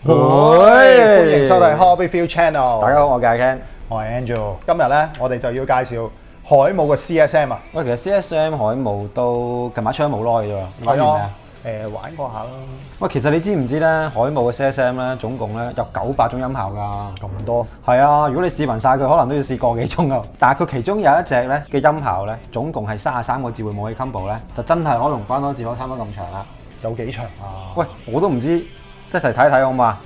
歡迎收睇 Hobbyville Channel。大家好，我係 Ken，我係 Angel。今日咧，我哋就要介紹海姆嘅 CSM 啊。喂，其實 CSM 海姆都近排出咗冇耐啫喎，玩係啊完未啊？，玩過下啦。喂，其實你知唔知咧？海姆嘅 CSM 咧，總共咧有900種音效㗎。咁多？係啊，如果你試勻晒佢，可能都要試個幾鐘啊。但係佢其中有一隻咧嘅音效咧，總共係33個字會武器 combo 咧，就真係可能關多字可差唔多咁長啦。有幾長啊？喂，我都唔知，一齊睇一睇好嘛？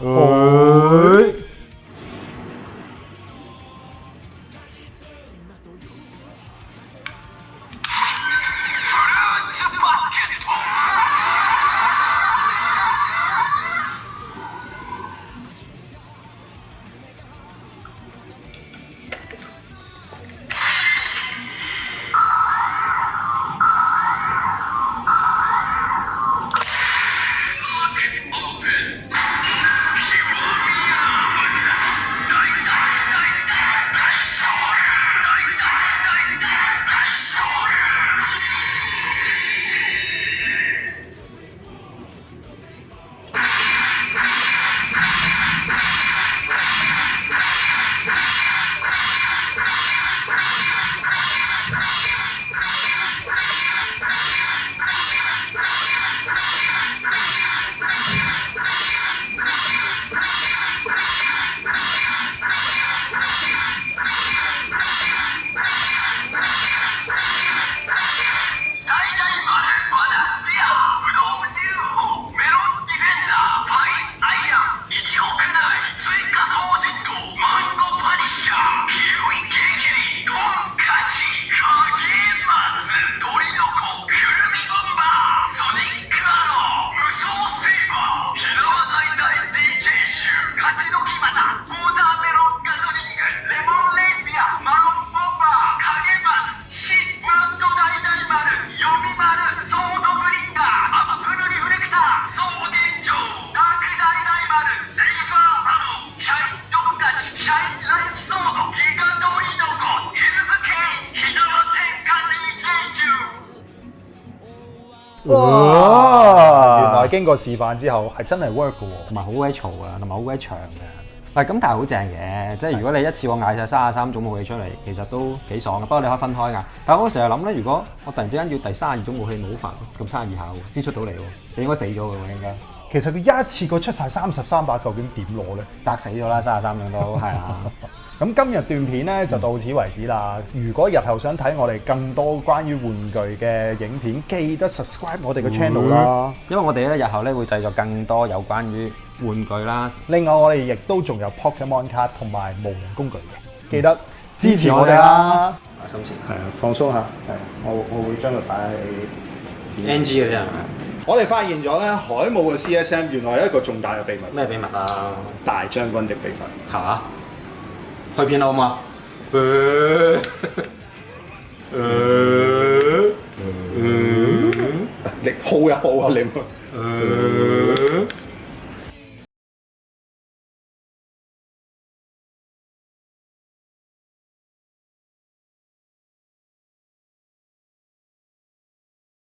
哇！原來經過示範之後係真係 work 嘅喎。同埋好鬼嘈啊，同埋好鬼長嘅。喂，咁但係好正嘅，即係如果你一次過嗌晒33種武器出嚟，其實都幾爽嘅。不過你可以分開嗌。但係我成日諗咧，如果我突然之間要第32種武器，冇好煩喎，咁32下喎，先出到嚟喎，你應該死咗嘅喎應該。其實佢一次過出晒33把，究竟點攞咧？砸死咗啦，33種都係啊。咁今日段片咧就到此為止啦。如果日後想睇我哋更多關於玩具嘅影片，記得 subscribe 我哋嘅 channel 啦。因為我哋咧日後咧會製作更多有關於玩具啦。另外我哋亦都仲有 Pokemon 卡同埋模型工具嘅，記得支持我哋啦。心情係啊，放鬆下。係，我會將佢擺喺 NG 嘅啫係咪？我哋發現咗咧，海姆嘅 CSM 原來有一個重大嘅秘密，咩秘密啊？大將軍的秘密。嚇？開片啦好嘛？你好一好啊你。